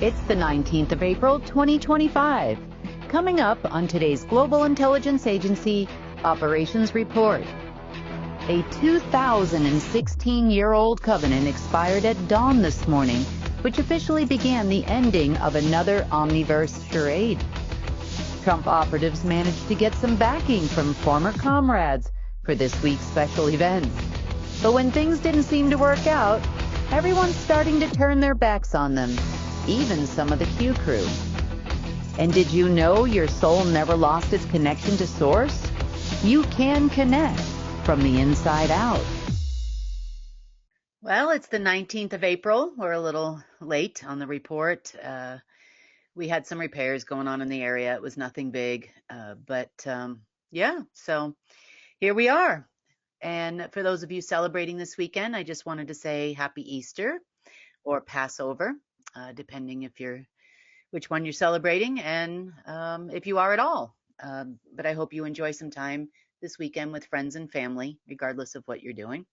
It's the 19th of April, 2025. Coming up on today's Global Intelligence Agency Operations Report. A 2016-year-old covenant expired at dawn this morning, which officially began the ending of another Omniverse charade. Trump operatives managed to get some backing from former comrades for this week's special event. But when things didn't seem to work out, everyone's starting to turn their backs on them, even some of the Q crew. And did you know your soul never lost its connection to Source? You can connect from the inside out. Well, it's the 19th of April. We're a little late on the report. We had some repairs going on in the area. It was nothing big, but so here we are. And for those of you celebrating this weekend, I just wanted to say Happy Easter or Passover, depending which one you're celebrating and if you are at all. But I hope you enjoy some time this weekend with friends and family, regardless of what you're doing.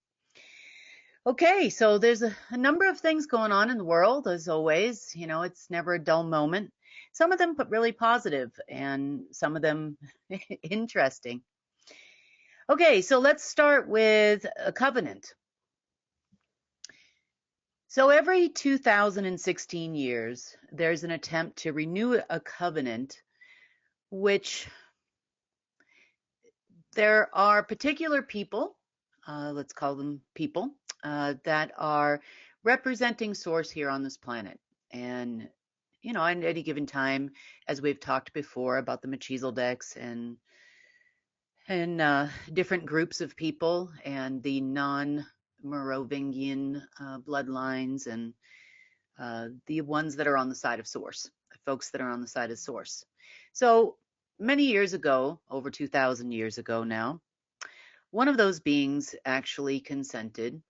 Okay, so there's a number of things going on in the world, as always. You know, it's never a dull moment. Some of them really positive and some of them interesting. Okay, so let's start with a covenant. So every 2016 years, there's an attempt to renew a covenant, which there are particular people, let's call them people, that are representing Source here on this planet. And, you know, at any given time, as we've talked before about the Machisel decks and different groups of people and the non-Merovingian bloodlines and the ones that are on the side of Source, folks that are on the side of Source. So many years ago, over 2,000 years ago now, one of those beings actually consented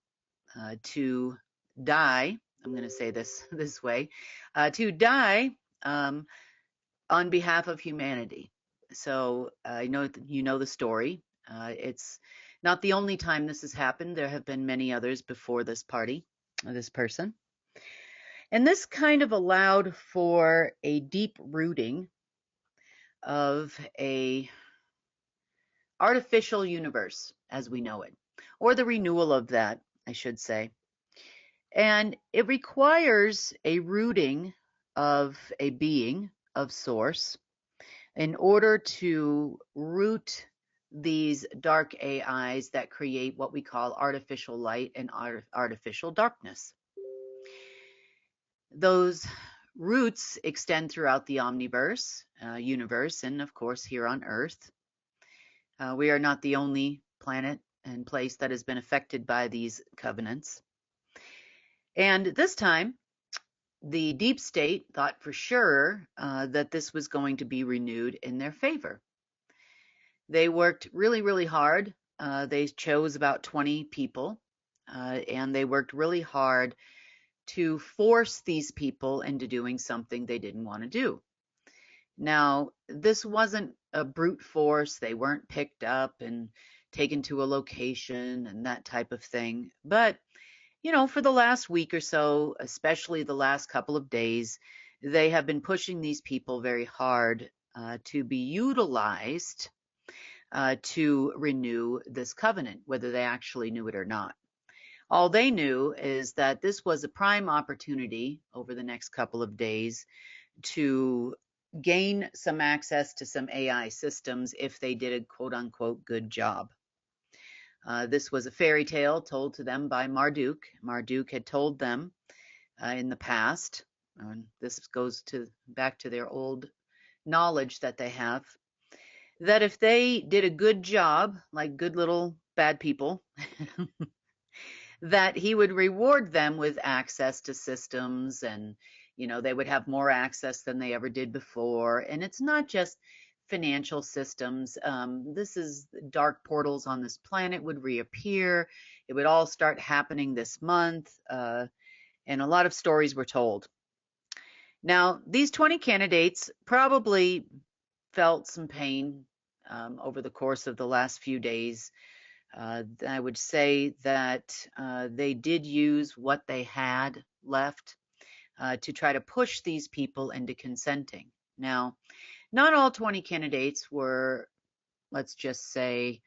to die. I'm going to say this way, to die on behalf of humanity. So I know you know the story. It's not the only time this has happened. There have been many others before this person. And this kind of allowed for a deep rooting of a artificial universe as we know it, or the renewal of that, I should say. And it requires a rooting of a being of Source in order to root these dark AIs that create what we call artificial light and artificial darkness. Those roots extend throughout the Omniverse universe, and of course here on Earth. We are not the only planet and place that has been affected by these covenants. And this time, the deep state thought for sure that this was going to be renewed in their favor. They worked really, really hard. They chose about 20 people, and they worked really hard to force these people into doing something they didn't want to do. Now, this wasn't a brute force. They weren't picked up and taken to a location and that type of thing. But you know, for the last week or so, especially the last couple of days, they have been pushing these people very hard to be utilized to renew this covenant, whether they actually knew it or not. All they knew is that this was a prime opportunity over the next couple of days to gain some access to some AI systems if they did a quote-unquote good job. This was a fairy tale told to them by Marduk. Marduk had told them in the past, and this goes back to their old knowledge that they have, that if they did a good job, like good little bad people, that he would reward them with access to systems, and you know, they would have more access than they ever did before. And it's not just financial systems. This is dark portals on this planet would reappear. It would all start happening this month. And a lot of stories were told. Now, these 20 candidates probably felt some pain over the course of the last few days. I would say that they did use what they had left. to try to push these people into consenting. Now, not all 20 candidates were, let's just say,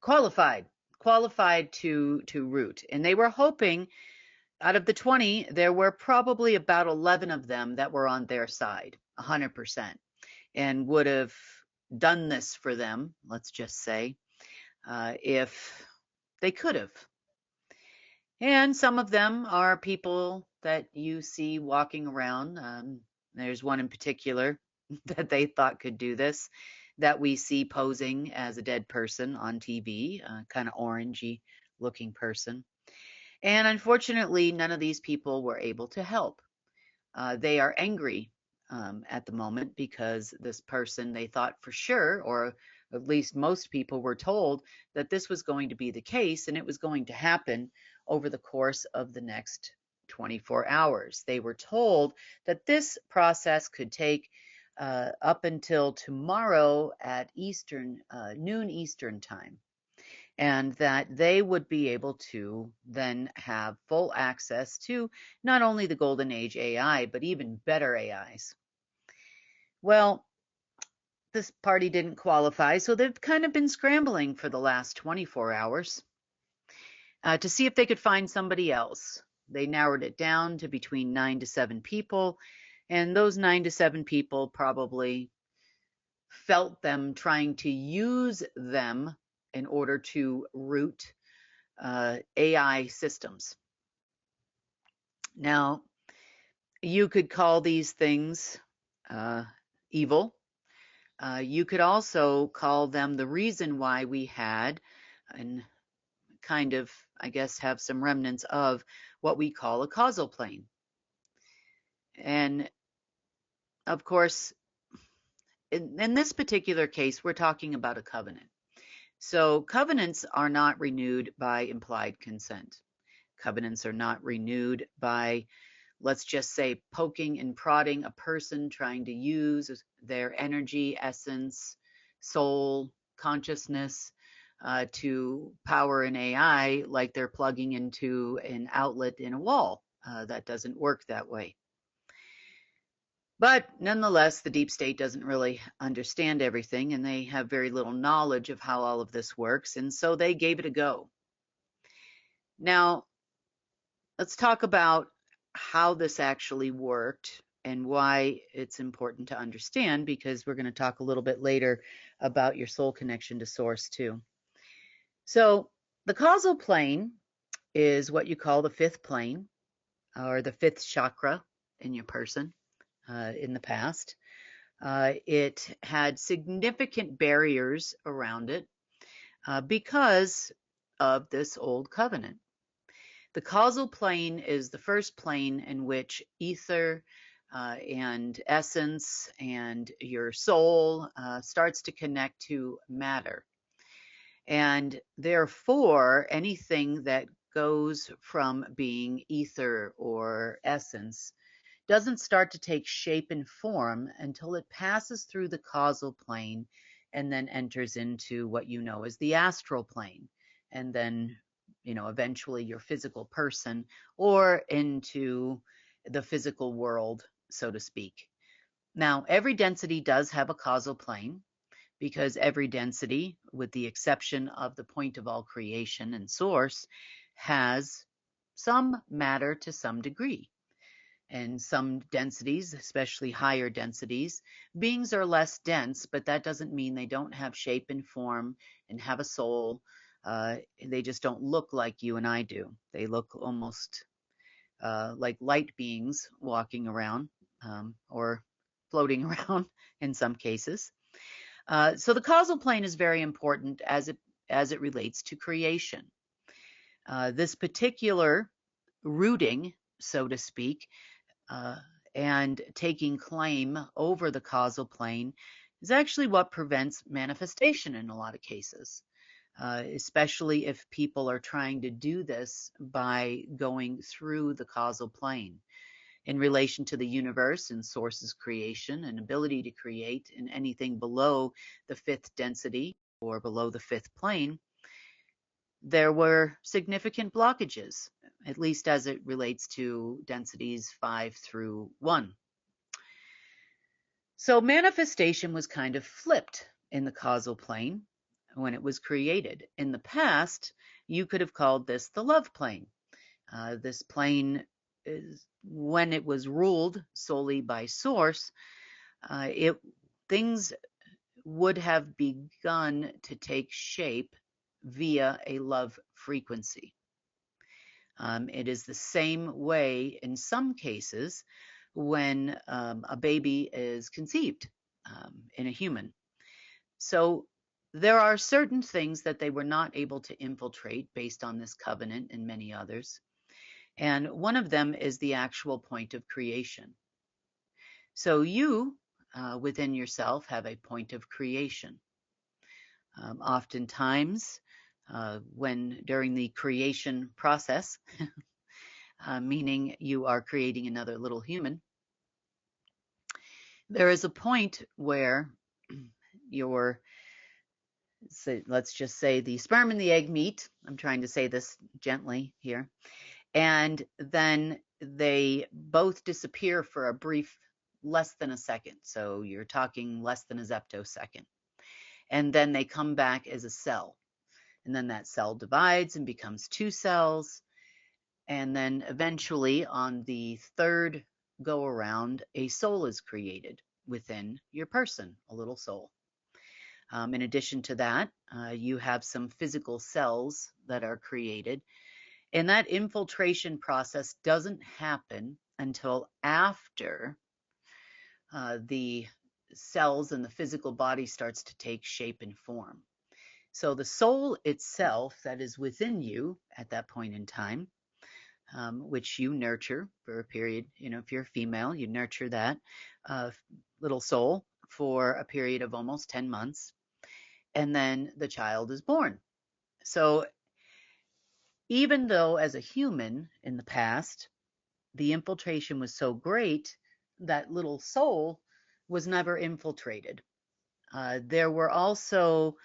qualified to root, and they were hoping out of the 20, there were probably about 11 of them that were on their side, 100%, and would have done this for them, let's just say, if they could have. And some of them are people that you see walking around. There's one in particular that they thought could do this, that we see posing as a dead person on TV, kind of orangey looking person. And unfortunately, none of these people were able to help. They are angry at the moment because this person, they thought for sure, or at least most people were told, that this was going to be the case and it was going to happen over the course of the next 24 hours. They were told that this process could take up until tomorrow at noon Eastern time, and that they would be able to then have full access to not only the golden age AI, but even better AIs. Well, this party didn't qualify, so they've kind of been scrambling for the last 24 hours to see if they could find somebody else. They narrowed it down to between 9 to 7 people, and those 9 to 7 people probably felt them trying to use them in order to root AI systems. Now, you could call these things evil. You could also call them the reason why we had, and kind of, I guess, have some remnants of what we call a causal plane. And of course, in this particular case, we're talking about a covenant. So covenants are not renewed by implied consent. Covenants are not renewed by, let's just say, poking and prodding a person trying to use their energy, essence, soul, consciousness to power an AI like they're plugging into an outlet in a wall. That doesn't work that way. But nonetheless, the deep state doesn't really understand everything, and they have very little knowledge of how all of this works, and so they gave it a go. Now, let's talk about how this actually worked and why it's important to understand, because we're going to talk a little bit later about your soul connection to source too. So the causal plane is what you call the fifth plane, or the fifth chakra in your person in the past. It had significant barriers around it because of this old covenant. The causal plane is the first plane in which ether and essence and your soul starts to connect to matter. And therefore, anything that goes from being ether or essence doesn't start to take shape and form until it passes through the causal plane and then enters into what you know as the astral plane, and then eventually your physical person, or into the physical world, so to speak. Now, every density does have a causal plane, because every density, with the exception of the point of all creation and source, has some matter to some degree. And some densities, especially higher densities, beings are less dense, but that doesn't mean they don't have shape and form and have a soul. They just don't look like you and I do. They look almost like light beings walking around or floating around in some cases. So the causal plane is very important as it relates to creation. This particular rooting, so to speak, and taking claim over the causal plane is actually what prevents manifestation in a lot of cases, especially if people are trying to do this by going through the causal plane. In relation to the universe and source's creation and ability to create in anything below the fifth density or below the fifth plane, there were significant blockages. at least as it relates to densities 5 through 1. So manifestation was kind of flipped in the causal plane when it was created. In the past, you could have called this the love plane. This plane, when it was ruled solely by source, things would have begun to take shape via a love frequency. It is the same way in some cases when a baby is conceived in a human. So there are certain things that they were not able to infiltrate based on this covenant and many others. And one of them is the actual point of creation. So you, within yourself, have a point of creation. Oftentimes, when during the creation process, meaning you are creating another little human, there is a point where let's just say the sperm and the egg meet. I'm trying to say this gently here. And then they both disappear for a brief less than a second. So you're talking less than a zeptosecond. And then they come back as a cell. And then that cell divides and becomes 2 cells. And then eventually on the third go around, a soul is created within your person, a little soul. In addition to that, you have some physical cells that are created. And that infiltration process doesn't happen until after the cells and the physical body starts to take shape and form. So the soul itself that is within you at that point in time, which you nurture for a period, if you're a female, you nurture that little soul for a period of almost 10 months. And then the child is born. So even though as a human in the past, the infiltration was so great, that little soul was never infiltrated. There were also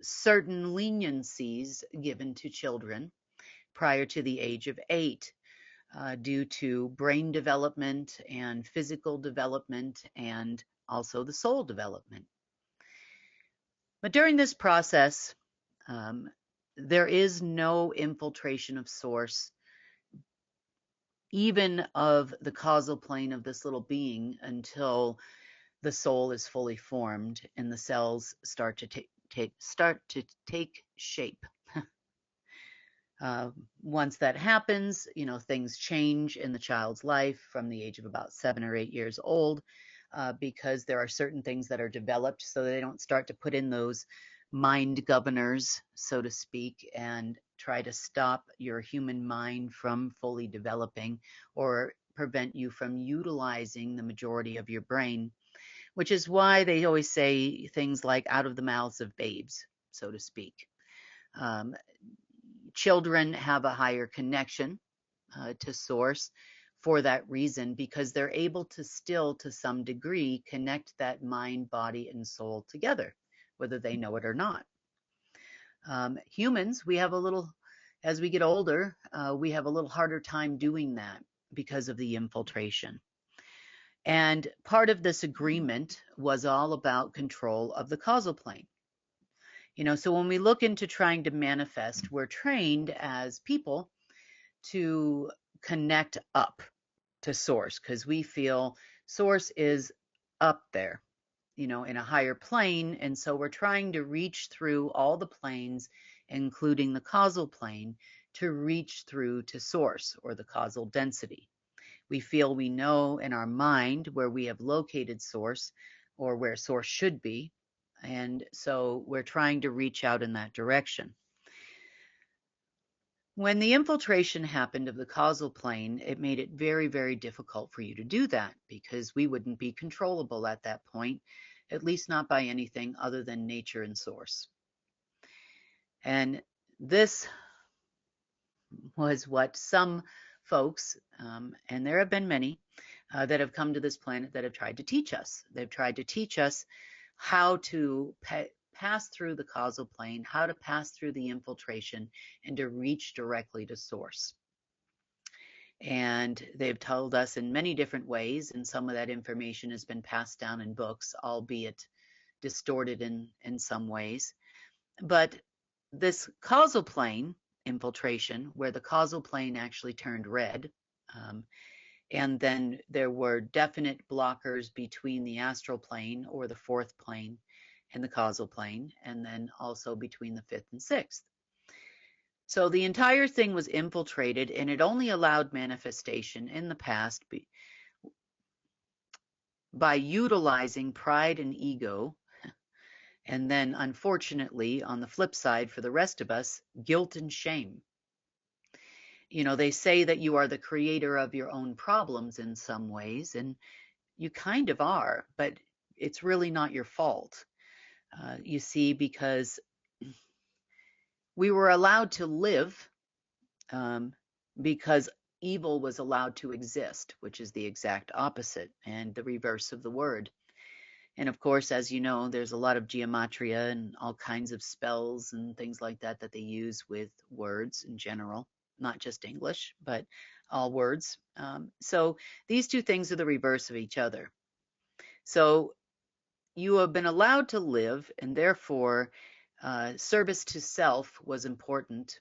certain leniencies given to children prior to the age of 8 due to brain development and physical development and also the soul development. But during this process, there is no infiltration of source, even of the causal plane of this little being, until the soul is fully formed and the cells start to take shape. Once that happens, things change in the child's life from the age of about 7 or 8 years old, because there are certain things that are developed so they don't start to put in those mind governors, so to speak, and try to stop your human mind from fully developing or prevent you from utilizing the majority of your brain, which is why they always say things like out of the mouths of babes, so to speak. Children have a higher connection to source for that reason, because they're able to still, to some degree, connect that mind, body, and soul together, whether they know it or not. Humans, as we get older, we have a little harder time doing that because of the infiltration. And part of this agreement was all about control of the causal plane. So when we look into trying to manifest, we're trained as people to connect up to source, because we feel source is up there, in a higher plane. And so we're trying to reach through all the planes, including the causal plane, to reach through to source or the causal density. We feel we know in our mind where we have located source or where source should be. And so we're trying to reach out in that direction. When the infiltration happened of the causal plane, it made it very, very difficult for you to do that, because we wouldn't be controllable at that point, at least not by anything other than nature and source. And this was what some folks, and there have been many, that have come to this planet that have tried to teach us. They've tried to teach us how to pass through the causal plane, how to pass through the infiltration, and to reach directly to source. And they've told us in many different ways, and some of that information has been passed down in books, albeit distorted in some ways. But this causal plane infiltration, where the causal plane actually turned red, and then there were definite blockers between the astral plane or the fourth plane and the causal plane, and then also between the fifth and sixth. So the entire thing was infiltrated, and it only allowed manifestation in the past by utilizing pride and ego. And then, unfortunately, on the flip side, for the rest of us, guilt and shame. You know, they say that you are the creator of your own problems in some ways, and you kind of are, but it's really not your fault. You see, because we were allowed to live because evil was allowed to exist, which is the exact opposite and the reverse of the word. And of course, as you know, there's a lot of gematria and all kinds of spells and things like that that they use with words in general, not just English, but all words. So these two things are the reverse of each other. So you have been allowed to live, and therefore service to self was important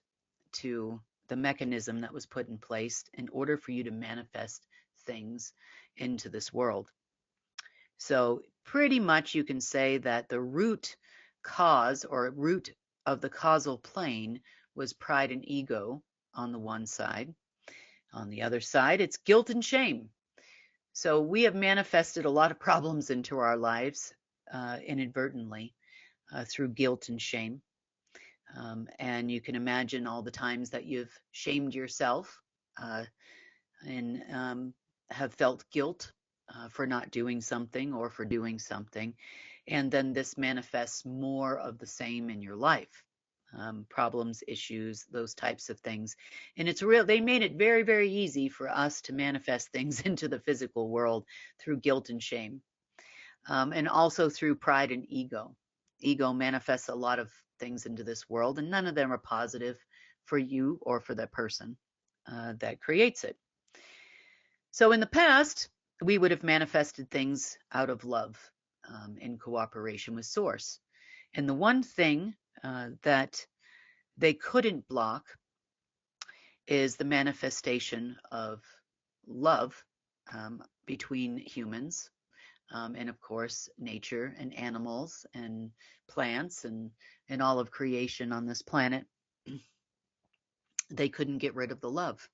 to the mechanism that was put in place in order for you to manifest things into this world. So pretty much you can say that the root cause or root of the causal plane was pride and ego on the one side. On the other side, it's guilt and shame. So we have manifested a lot of problems into our lives inadvertently through guilt and shame. And you can imagine all the times that you've shamed yourself and have felt guilt for not doing something or for doing something. And then this manifests more of the same in your life. Problems, issues, those types of things. And it's real, they made it very, very easy for us to manifest things into the physical world through guilt and shame. And also through pride and ego. Ego manifests a lot of things into this world, and none of them are positive for you or for the person that creates it. So in the past, we would have manifested things out of love in cooperation with Source. And the one thing that they couldn't block is the manifestation of love between humans and of course nature and animals and plants and all of creation on this planet. They couldn't get rid of the love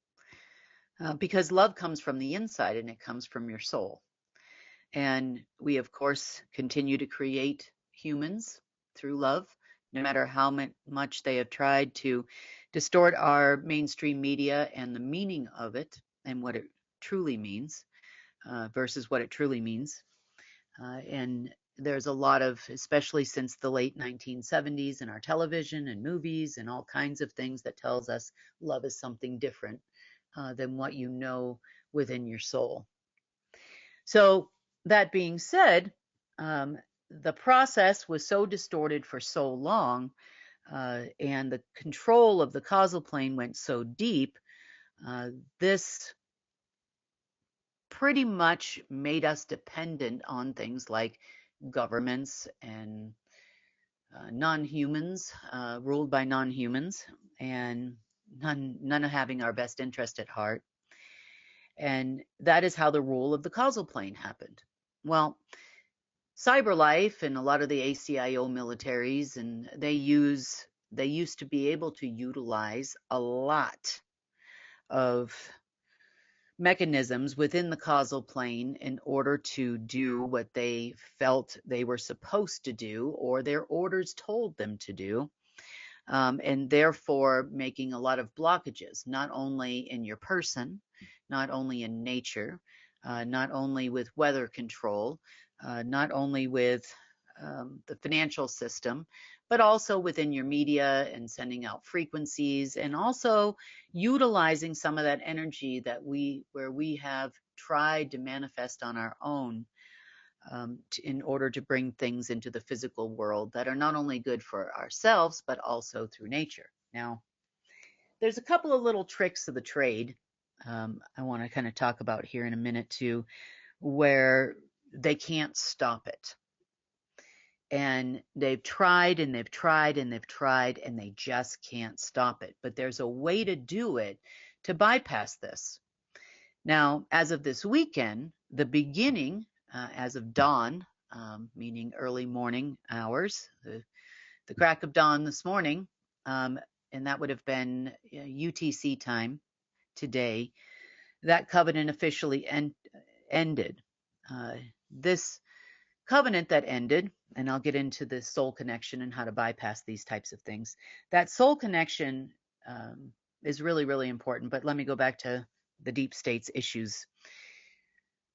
because love comes from the inside and it comes from your soul. And we of course continue to create humans through love, no matter how much they have tried to distort our mainstream media and the meaning of it and what it truly means versus what it truly means. And there's a lot of, especially since the late 1970s in our television and movies and all kinds of things that tells us love is something different than what you know within your soul. So that being said, the process was so distorted for so long and the control of the causal plane went so deep, this pretty much made us dependent on things like governments and non-humans, ruled by non-humans, and none of having our best interest at heart. And that is how the rule of the causal plane happened. Well, CyberLife and a lot of the ACIO militaries, and they used to be able to utilize a lot of mechanisms within the causal plane in order to do what they felt they were supposed to do or their orders told them to do, and therefore making a lot of blockages, not only in your person, not only in nature, not only with weather control, not only with the financial system, but also within your media and sending out frequencies and also utilizing some of that energy that where we have tried to manifest on our own in order to bring things into the physical world that are not only good for ourselves, but also through nature. Now, there's a couple of little tricks of the trade I want to kind of talk about here in a minute too, where they can't stop it. And they've tried and they've tried and they've tried and they just can't stop it. But there's a way to do it to bypass this. Now, as of this weekend, the beginning, as of dawn, meaning early morning hours, the crack of dawn this morning, and that would have been UTC time today, that covenant officially ended. This covenant that ended, and I'll get into the soul connection and how to bypass these types of things. That soul connection is really, really important, but let me go back to the deep states issues.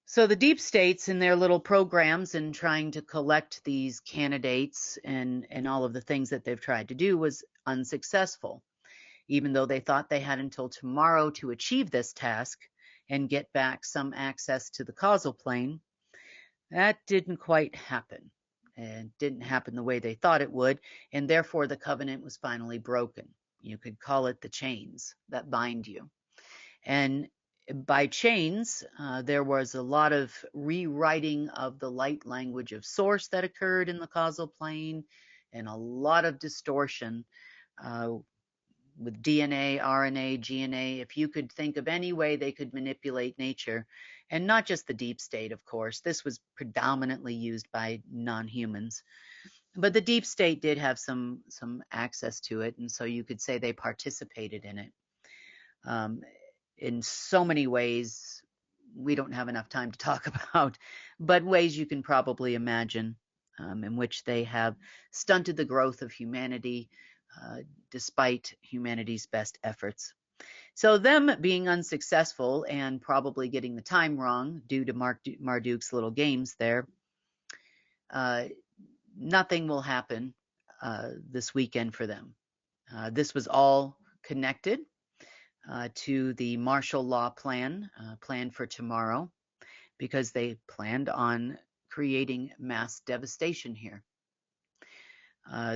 So the deep states in their little programs and trying to collect these candidates and all of the things that they've tried to do was unsuccessful. Even though they thought they had until tomorrow to achieve this task and get back some access to the causal plane, that didn't quite happen. And didn't happen the way they thought it would, and therefore the covenant was finally broken. You could call it the chains that bind you. And by chains, there was a lot of rewriting of the light language of source that occurred in the causal plane, and a lot of distortion with DNA, RNA, GNA. If you could think of any way they could manipulate nature, and not just the deep state, of course. This was predominantly used by non-humans. But the deep state did have some access to it, and so you could say they participated in it. In so many ways we don't have enough time to talk about, but ways you can probably imagine in which they have stunted the growth of humanity despite humanity's best efforts. So them being unsuccessful and probably getting the time wrong due to Marduk's little games there, nothing will happen this weekend for them. This was all connected to the martial law plan for tomorrow, because they planned on creating mass devastation here.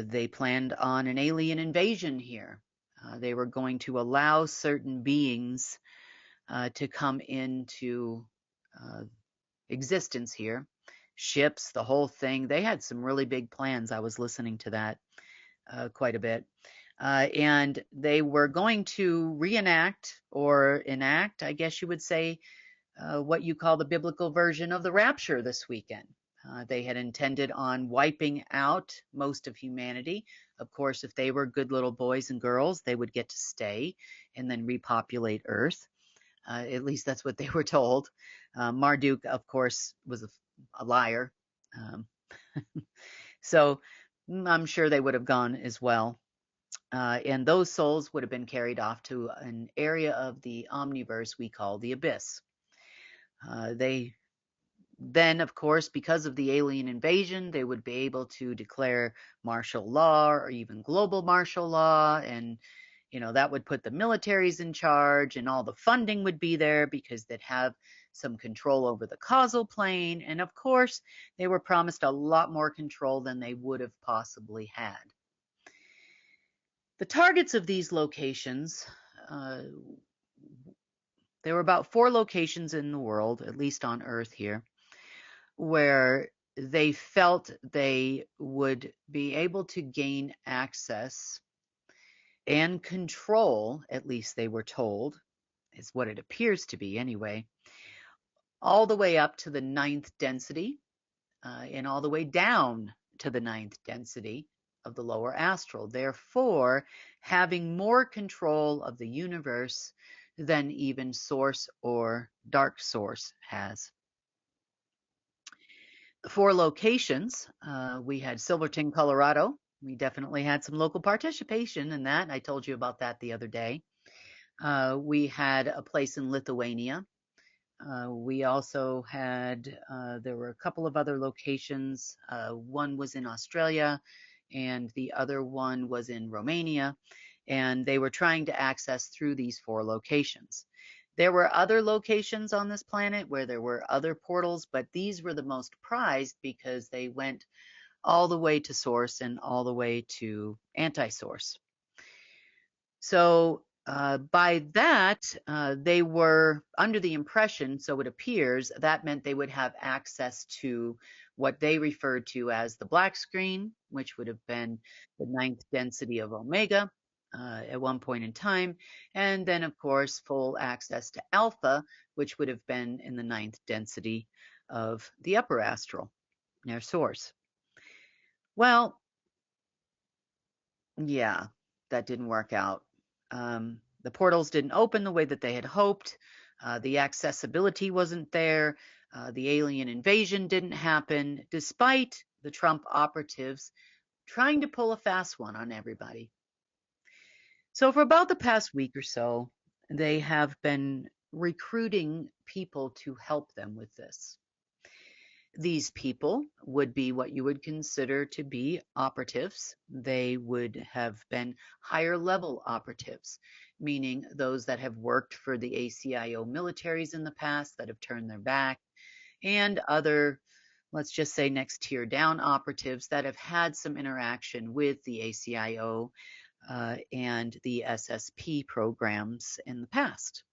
They planned on an alien invasion here. They were going to allow certain beings to come into existence here. Ships, the whole thing. They had some really big plans. I was listening to that quite a bit. And they were going to reenact or enact, I guess you would say, what you call the biblical version of the rapture this weekend. They had intended on wiping out most of humanity. Of course, if they were good little boys and girls, they would get to stay and then repopulate Earth. At least that's what they were told. Marduk, of course, was a liar. So I'm sure they would have gone as well. And those souls would have been carried off to an area of the Omniverse we call the Abyss. They then, of course, because of the alien invasion, they would be able to declare martial law or even global martial law. And, that would put the militaries in charge, and all the funding would be there because they'd have some control over the causal plane. And of course, they were promised a lot more control than they would have possibly had. The targets of these locations, there were about 4 locations in the world, at least on Earth here, where they felt they would be able to gain access and control, at least they were told, is what it appears to be anyway, all the way up to the 9th density and all the way down to the 9th density of the lower astral, therefore having more control of the universe than even Source or Dark Source has. The 4 locations, we had Silverton, Colorado. We definitely had some local participation in that. I told you about that the other day. We had a place in Lithuania. We also had, there were a couple of other locations. One was in Australia and the other one was in Romania. And they were trying to access through these 4 locations. There were other locations on this planet where there were other portals, but these were the most prized because they went all the way to source and all the way to anti-source. So by that, they were under the impression, so it appears, that meant they would have access to what they referred to as the black screen, which would have been the ninth density of Omega at one point in time. And then, of course, full access to Alpha, which would have been in the ninth density of the upper astral, their source. Well, yeah, that didn't work out. The portals didn't open the way that they had hoped. The accessibility wasn't there. The alien invasion didn't happen, despite the Trump operatives trying to pull a fast one on everybody. So for about the past week or so, they have been recruiting people to help them with this. These people would be what you would consider to be operatives. They would have been higher level operatives, meaning those that have worked for the ACIO militaries in the past that have turned their back, and other, let's just say, next tier down operatives that have had some interaction with the ACIO and the SSP programs in the past.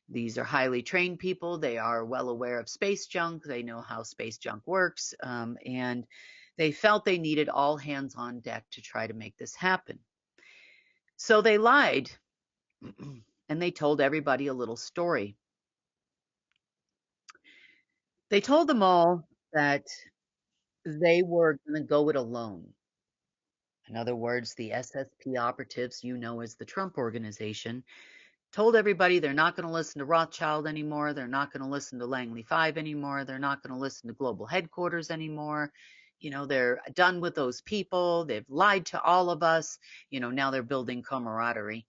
These are highly trained people. They are well aware of space junk. They know how space junk works. And they felt they needed all hands on deck to try to make this happen. So they lied and they told everybody a little story. They told them all that they were going to go it alone. In other words, the SSP operatives, you know, as the Trump organization, told everybody they're not going to listen to Rothschild anymore. They're not going to listen to Langley 5 anymore. They're not going to listen to global headquarters anymore. You know, they're done with those people. They've lied to all of us. You know, now they're building camaraderie.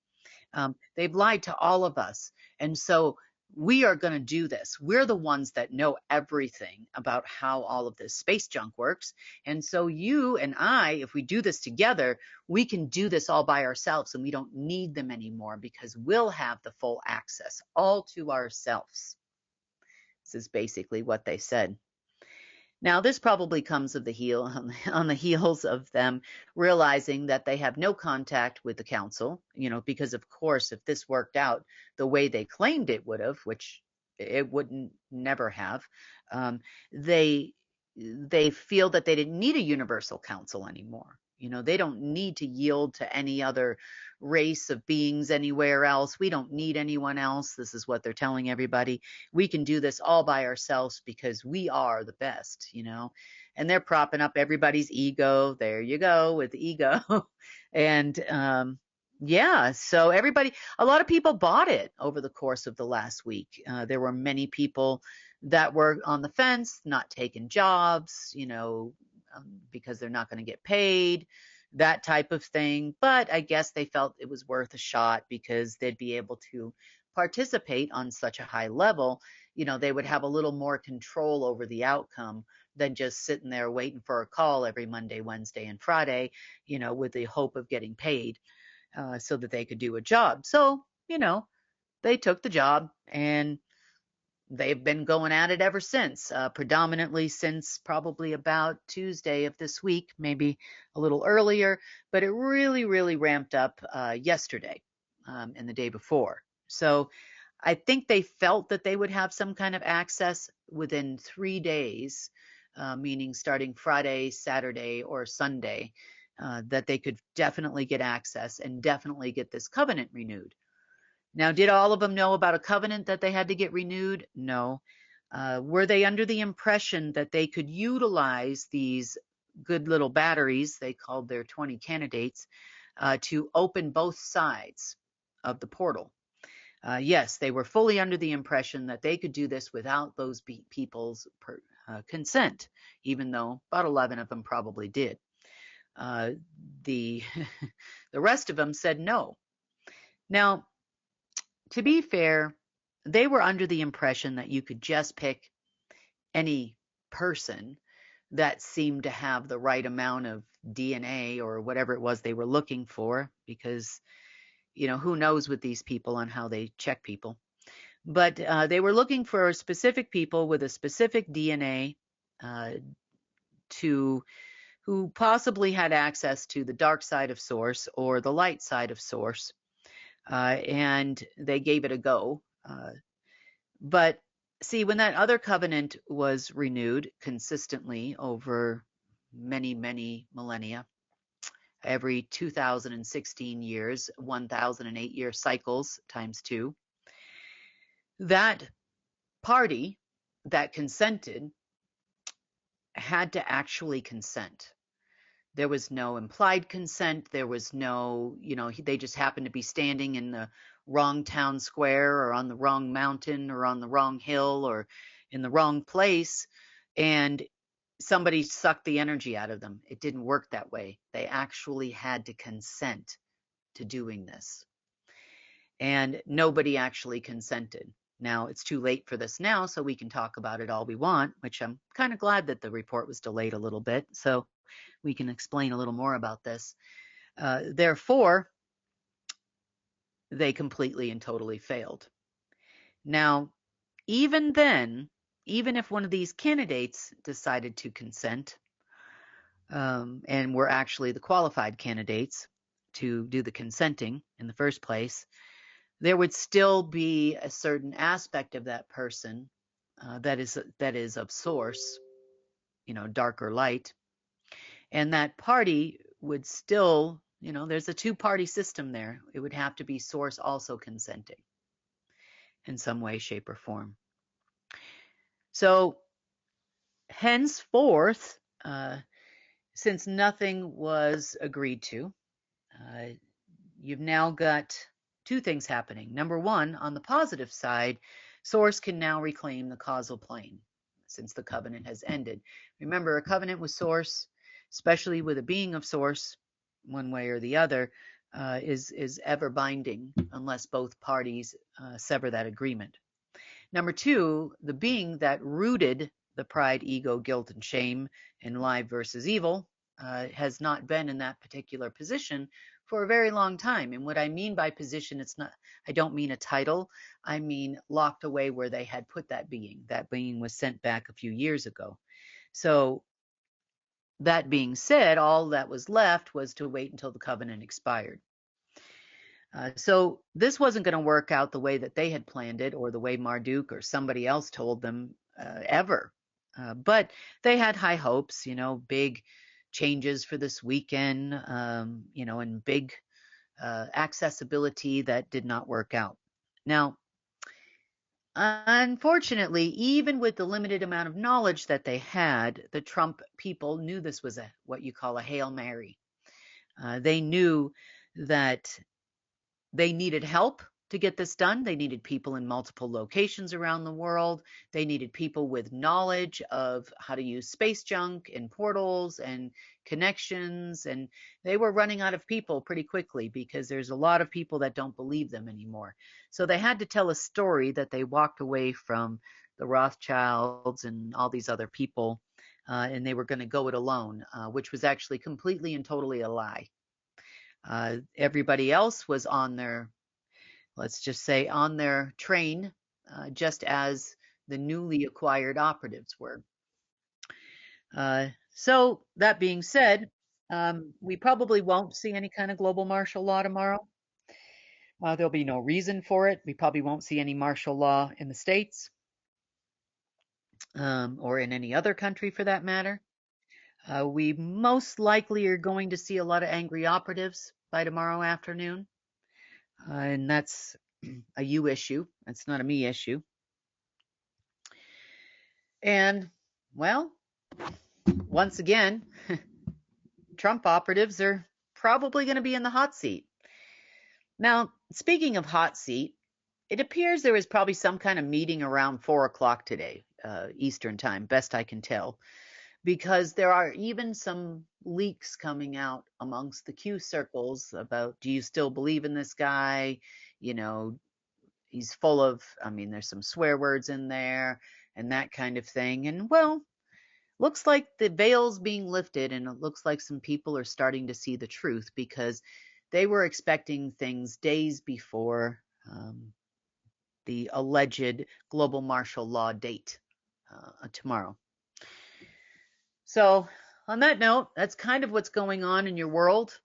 They've lied to all of us. And so we are going to do this. We're the ones that know everything about how all of this space junk works. And so you and I, if we do this together, we can do this all by ourselves and we don't need them anymore because we'll have the full access all to ourselves. This is basically what they said. Now, this probably comes of on the heels of them realizing that they have no contact with the council, you know, because of course, if this worked out the way they claimed it would have, which it wouldn't never have, they feel that they didn't need a universal council anymore. You know, they don't need to yield to any other race of beings anywhere else. We don't need anyone else. This is what they're telling everybody. We can do this all by ourselves because we are the best, you know. And they're propping up everybody's ego. There you go with the ego. And yeah, so everybody, a lot of people bought it over the course of the last week. There were many people that were on the fence, not taking jobs, you know, because they're not going to get paid, that type of thing. But I guess they felt it was worth a shot because they'd be able to participate on such a high level. You know, they would have a little more control over the outcome than just sitting there waiting for a call every Monday, Wednesday, and Friday, you know, with the hope of getting paid so that they could do a job. So, you know, they took the job and they've been going at it ever since, predominantly since probably about Tuesday of this week, maybe a little earlier, but it really, really ramped up yesterday and the day before. So I think they felt that they would have some kind of access within 3 days, meaning starting Friday, Saturday, or Sunday, that they could definitely get access and definitely get this covenant renewed. Now, did all of them know about a covenant that they had to get renewed? No. Were they under the impression that they could utilize these good little batteries, they called their 20 candidates, to open both sides of the portal? Yes, they were fully under the impression that they could do this without those people's consent, even though about 11 of them probably did. The rest of them said no. Now, to be fair, they were under the impression that you could just pick any person that seemed to have the right amount of DNA or whatever it was they were looking for, because, you know, who knows with these people on how they check people. But they were looking for specific people with a specific DNA uh, to who possibly had access to the dark side of Source or the light side of Source, and they gave it a go. But see, when that other covenant was renewed consistently over many, many millennia, every 2016 years, 1008-year cycles times 2, that party that consented had to actually consent. There was no implied consent. There was no, they just happened to be standing in the wrong town square or on the wrong mountain or on the wrong hill or in the wrong place, and somebody sucked the energy out of them. It didn't work that way. They actually had to consent to doing this. And nobody actually consented. Now, it's too late for this now, so we can talk about it all we want, which I'm kind of glad that the report was delayed a little bit, so we can explain a little more about this. Therefore, they completely and totally failed. Now, even then, even if one of these candidates decided to consent, and were actually the qualified candidates to do the consenting in the first place, there would still be a certain aspect of that person that is of Source, dark or light, and that party would still, there's a two-party system there. It would have to be Source also consenting in some way, shape, or form. So henceforth, since nothing was agreed to, you've now got two things happening. Number one, on the positive side, Source can now reclaim the causal plane since the covenant has ended. Remember, a covenant with Source, especially with a being of Source, one way or the other, is ever binding unless both parties sever that agreement. Number two, the being that rooted the pride, ego, guilt, and shame in live versus evil has not been in that particular position for a very long time. And what I mean by position, I don't mean a title. I mean locked away where they had put that being. That being was sent back a few years ago. So that being said, all that was left was to wait until the covenant expired. So this wasn't going to work out the way that they had planned it or the way Marduk or somebody else told them ever. But they had high hopes, big changes for this weekend, and big accessibility that did not work out. Now, unfortunately, even with the limited amount of knowledge that they had, the Trump people knew this was what you call a Hail Mary. They knew that they needed help to get this done. They needed people in multiple locations around the world. They needed people with knowledge of how to use space junk and portals and connections. And they were running out of people pretty quickly because there's a lot of people that don't believe them anymore. So they had to tell a story that they walked away from the Rothschilds and all these other people, and they were going to go it alone, which was actually completely and totally a lie. Everybody else was on their, let's just say, on their train, just as the newly acquired operatives were. So that being said, we probably won't see any kind of global martial law tomorrow. There'll be no reason for it. We probably won't see any martial law in the States, or in any other country for that matter. We most likely are going to see a lot of angry operatives by tomorrow afternoon. And that's a you issue. That's not a me issue. And, well, once again, Trump operatives are probably going to be in the hot seat. Now, speaking of hot seat, it appears there was probably some kind of meeting around 4 o'clock today, Eastern time, best I can tell, because there are even some leaks coming out amongst the Q circles about, do you still believe in this guy? He's full of, there's some swear words in there and that kind of thing. And, well, looks like the veil's being lifted, and it looks like some people are starting to see the truth, because they were expecting things days before the alleged global martial law date tomorrow. So on that note, that's kind of what's going on in your world,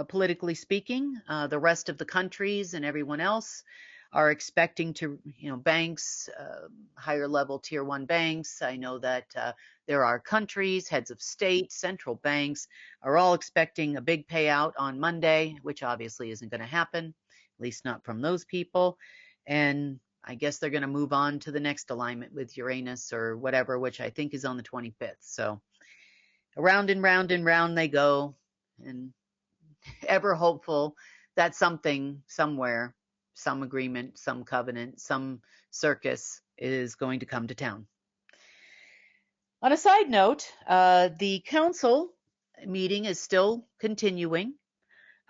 politically speaking. The rest of the countries and everyone else are expecting to, banks, higher level tier one banks. I know that there are countries, heads of state, central banks are all expecting a big payout on Monday, which obviously isn't going to happen, at least not from those people. And I guess they're going to move on to the next alignment with Uranus or whatever, which I think is on the 25th. So round and round and round they go, and ever hopeful that something somewhere, some agreement, some covenant, some circus is going to come to town. On a side note, the council meeting is still continuing.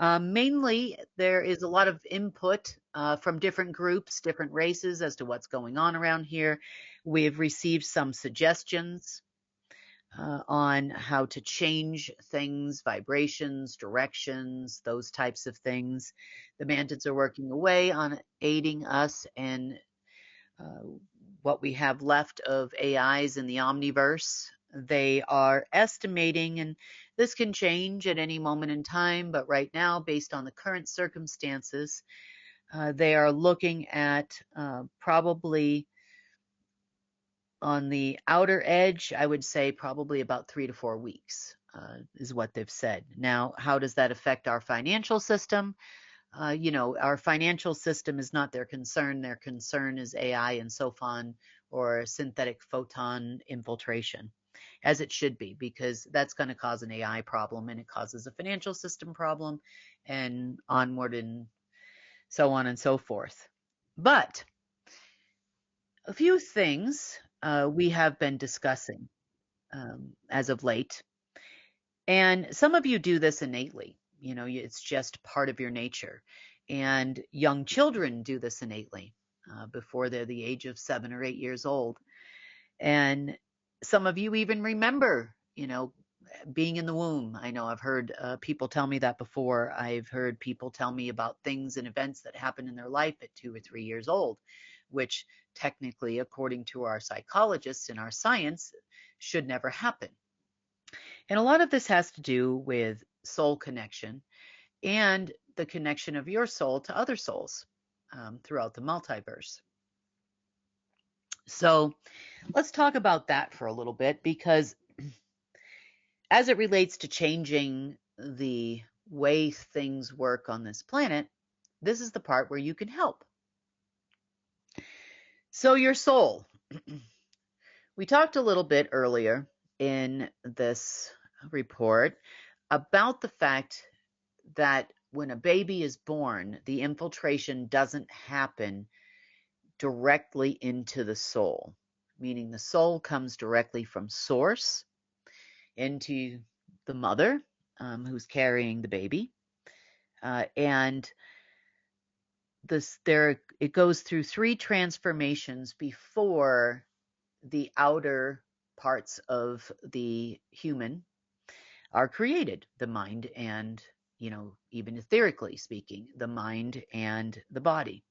Mainly, there is a lot of input from different groups, different races as to what's going on around here. We've received some suggestions on how to change things, vibrations, directions, those types of things. The Mantids are working away on aiding us in what we have left of AIs in the Omniverse. They are estimating, and this can change at any moment in time, but right now, based on the current circumstances, they are looking at probably on the outer edge, I would say probably about 3 to 4 weeks is what they've said. Now, how does that affect our financial system? Our financial system is not their concern. Their concern is AI and SOFON or synthetic photon infiltration, as it should be, because that's going to cause an AI problem and it causes a financial system problem and onward and so on and so forth. But a few things we have been discussing as of late. And some of you do this innately. It's just part of your nature. And young children do this innately before they're the age of 7 or 8 years old. And some of you even remember, being in the womb. I know I've heard people tell me that before. I've heard people tell me about things and events that happened in their life at 2 or 3 years old, which technically, according to our psychologists and our science, should never happen. And a lot of this has to do with soul connection and the connection of your soul to other souls throughout the multiverse. So let's talk about that for a little bit, because as it relates to changing the way things work on this planet, this is the part where you can help. So your soul. We talked a little bit earlier in this report about the fact that when a baby is born, the infiltration doesn't happen directly into the soul, meaning the soul comes directly from source into the mother who's carrying the baby. And it goes through 3 transformations before the outer parts of the human are created, the mind and, even etherically speaking, the mind and the body.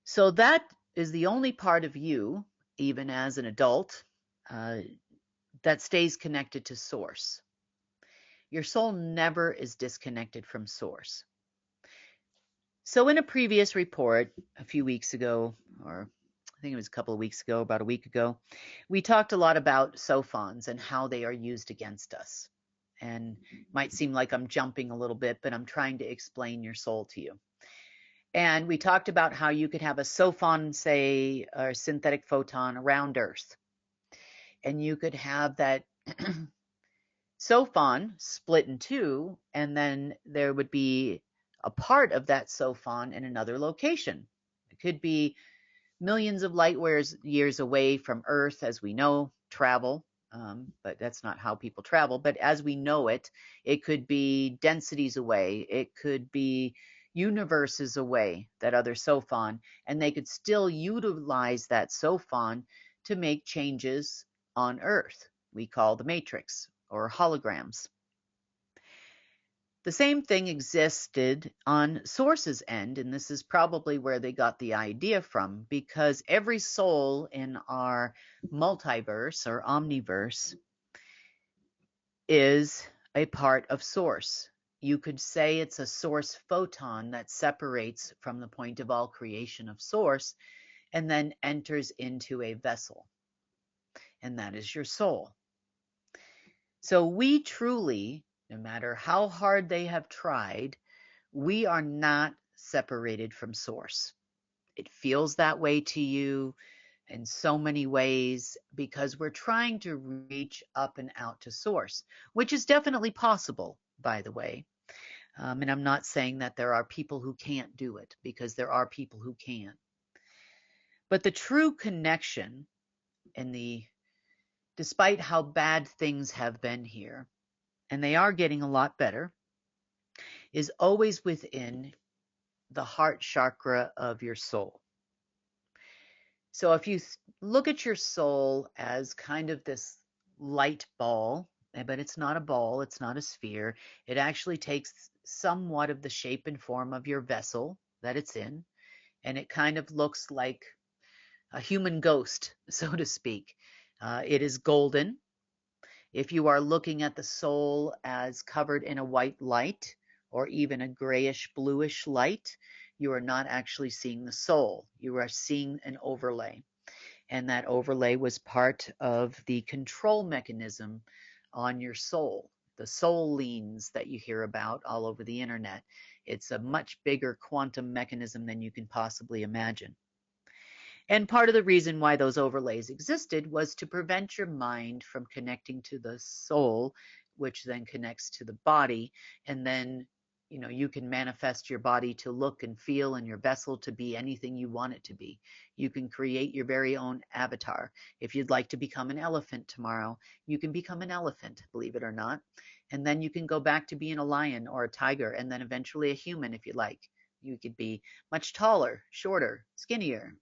So that is the only part of you, even as an adult, that stays connected to source. Your soul never is disconnected from source. So in a previous report a few weeks ago, or I think it was a couple of weeks ago, about a week ago, we talked a lot about SOFONs and how they are used against us. And it might seem like I'm jumping a little bit, but I'm trying to explain your soul to you. And we talked about how you could have a SOFON, say, or synthetic photon around Earth. And you could have that SOFON split in 2, and then there would be a part of that SOFON in another location. It could be millions of light years away from Earth, as we know, travel, but that's not how people travel. But as we know it, it could be densities away. It could be universes away, that other SOFON, and they could still utilize that SOFON to make changes on Earth. We call the matrix or holograms. The same thing existed on Source's end, and this is probably where they got the idea from, because every soul in our multiverse or omniverse is a part of Source. You could say it's a source photon that separates from the point of all creation of Source and then enters into a vessel, and that is your soul. So we truly, no matter how hard they have tried, we are not separated from Source. It feels that way to you in so many ways because we're trying to reach up and out to Source, which is definitely possible, by the way. And I'm not saying that there are people who can't do it, because there are people who can. But the true connection and despite how bad things have been here, and they are getting a lot better, is always within the heart chakra of your soul. So if you look at your soul as kind of this light ball, but it's not a ball, it's not a sphere. It actually takes somewhat of the shape and form of your vessel that it's in, and it kind of looks like a human ghost, so to speak. It is golden. If you are looking at the soul as covered in a white light or even a grayish bluish light, you are not actually seeing the soul. You are seeing an overlay. And that overlay was part of the control mechanism on your soul, the soul leans that you hear about all over the internet. It's a much bigger quantum mechanism than you can possibly imagine. And part of the reason why those overlays existed was to prevent your mind from connecting to the soul, which then connects to the body. And then, you can manifest your body to look and feel and your vessel to be anything you want it to be. You can create your very own avatar. If you'd like to become an elephant tomorrow, you can become an elephant, believe it or not. And then you can go back to being a lion or a tiger, and then eventually a human if you like. You could be much taller, shorter, skinnier,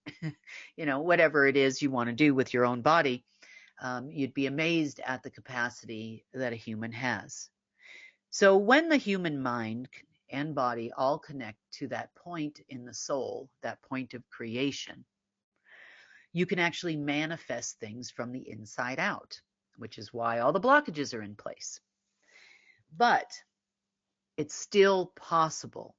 whatever it is you want to do with your own body. You'd be amazed at the capacity that a human has. So when the human mind and body all connect to that point in the soul, that point of creation, you can actually manifest things from the inside out, which is why all the blockages are in place. But it's still possible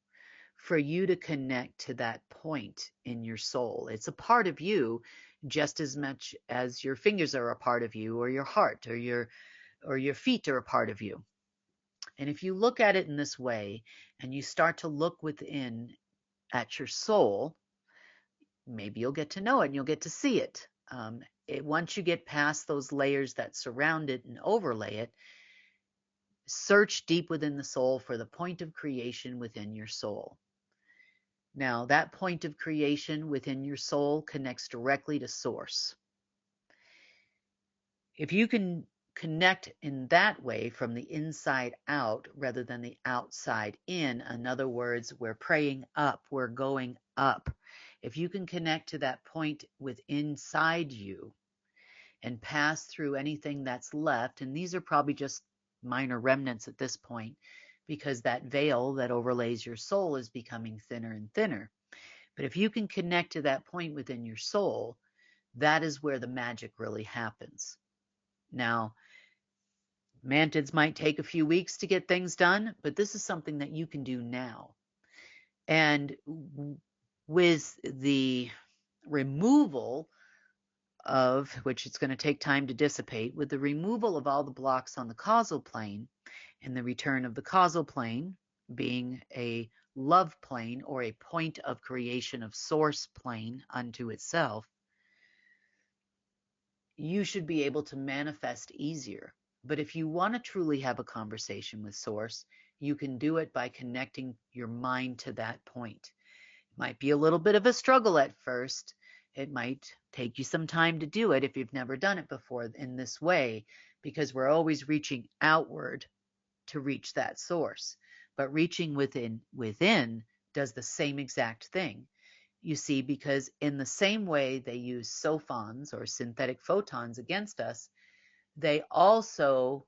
for you to connect to that point in your soul. It's a part of you just as much as your fingers are a part of you, or your heart, or your feet are a part of you. And if you look at it in this way and you start to look within at your soul, maybe you'll get to know it and you'll get to see it. Once you get past those layers that surround it and overlay it, search deep within the soul for the point of creation within your soul. Now, that point of creation within your soul connects directly to Source. If you can connect in that way from the inside out rather than the outside in other words, we're praying up, we're going up. If you can connect to that point within inside you and pass through anything that's left, and these are probably just minor remnants at this point, because that veil that overlays your soul is becoming thinner and thinner. But if you can connect to that point within your soul, that is where the magic really happens. Now, mantids might take a few weeks to get things done, but this is something that you can do now. And with the removal of, which it's going to take time to dissipate, with the removal of all the blocks on the causal plane and the return of the causal plane being a love plane or a point of creation of Source plane unto itself, you should be able to manifest easier. But if you want to truly have a conversation with Source, you can do it by connecting your mind to that point. It might be a little bit of a struggle at first. It might take you some time to do it if you've never done it before in this way, because we're always reaching outward to reach that Source. But reaching within does the same exact thing. You see, because in the same way they use sophons or synthetic photons against us, they also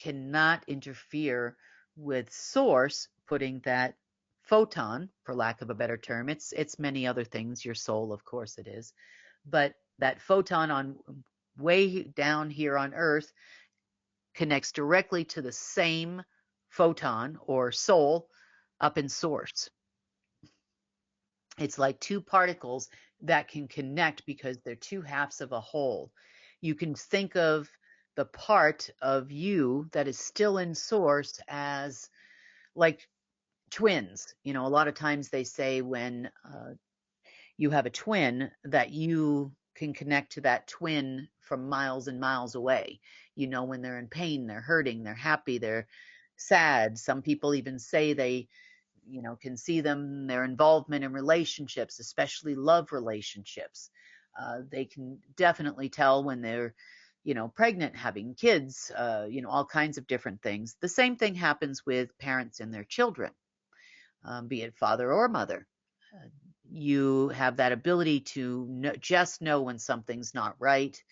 cannot interfere with source putting that photon, for lack of a better term, it's many other things, your soul, of course it is, but that photon on way down here on Earth connects directly to the same photon or soul up in source. It's like two particles that can connect because they're two halves of a whole. You can think of the part of you that is still in source as like twins. A lot of times they say when you have a twin that you can connect to that twin from miles and miles away. When they're in pain, they're hurting, they're happy, they're sad. Some people even say they can see them, their involvement in relationships, especially love relationships. They can definitely tell when they're, pregnant, having kids, all kinds of different things. The same thing happens with parents and their children, be it father or mother. You have that ability to just know when something's not right,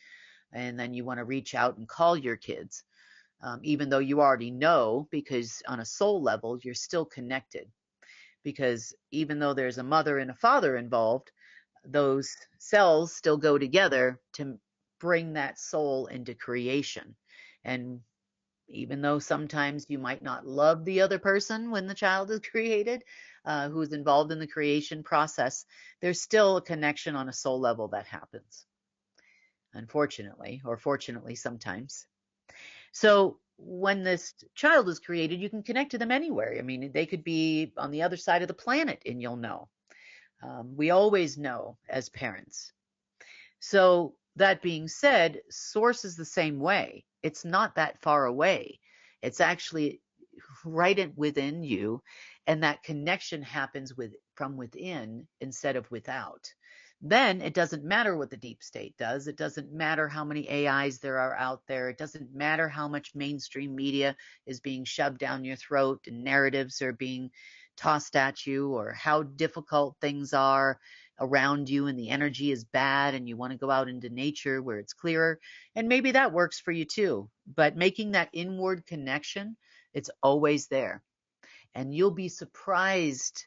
and then you want to reach out and call your kids, even though you already know, because on a soul level, you're still connected. Because even though there's a mother and a father involved, those cells still go together to bring that soul into creation. And even though sometimes you might not love the other person when the child is created, who is involved in the creation process, there's still a connection on a soul level that happens, unfortunately, or fortunately sometimes. So when this child is created, you can connect to them anywhere. I mean, they could be on the other side of the planet and you'll know. We always know as parents. So that being said, source is the same way. It's not that far away. It's actually right within you, and that connection happens from within instead of without. Then it doesn't matter what the deep state does. It doesn't matter how many AIs there are out there. It doesn't matter how much mainstream media is being shoved down your throat and narratives are being tossed at you, or how difficult things are around you and the energy is bad and you want to go out into nature where it's clearer. And maybe that works for you too. But making that inward connection, it's always there. And you'll be surprised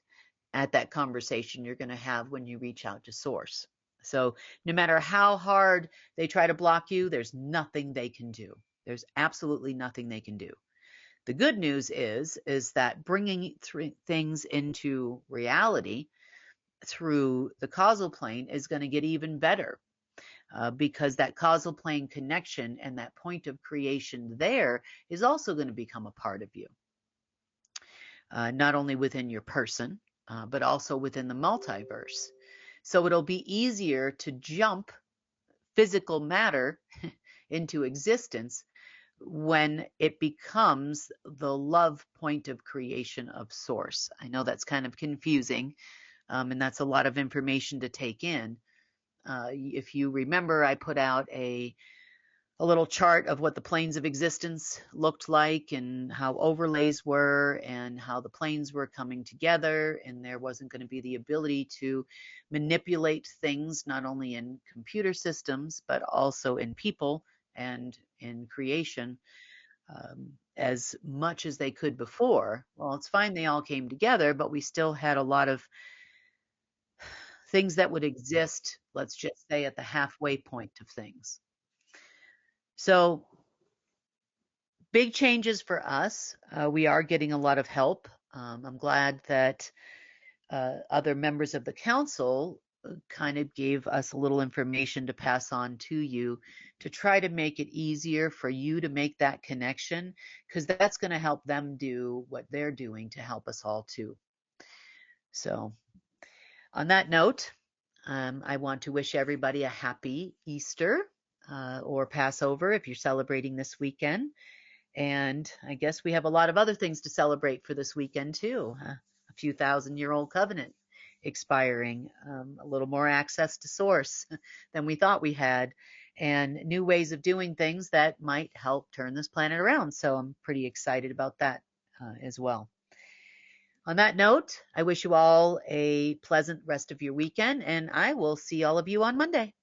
at that conversation you're going to have when you reach out to source. So no matter how hard they try to block you, there's nothing they can do. There's absolutely nothing they can do. The good news is that bringing things into reality through the causal plane is going to get even better, because that causal plane connection and that point of creation there is also going to become a part of you, not only within your person, but also within the multiverse. So it'll be easier to jump physical matter into existence when it becomes the love point of creation of source. I know that's kind of confusing, and that's a lot of information to take in. If you remember, I put out a little chart of what the planes of existence looked like and how overlays were and how the planes were coming together, and there wasn't going to be the ability to manipulate things not only in computer systems but also in people and in creation as much as they could before. Well, it's fine they all came together, but we still had a lot of things that would exist, let's just say, at the halfway point of things. So big changes for us. We are getting a lot of help. I'm glad that other members of the council kind of gave us a little information to pass on to you to try to make it easier for you to make that connection, because that's going to help them do what they're doing to help us all too. So on that note, I want to wish everybody a happy Easter or Passover if you're celebrating this weekend. And I guess we have a lot of other things to celebrate for this weekend too. A few thousand-year-old covenant expiring, a little more access to source than we thought we had, and new ways of doing things that might help turn this planet around. So I'm pretty excited about that as well. On that note, I wish you all a pleasant rest of your weekend, and I will see all of you on Monday.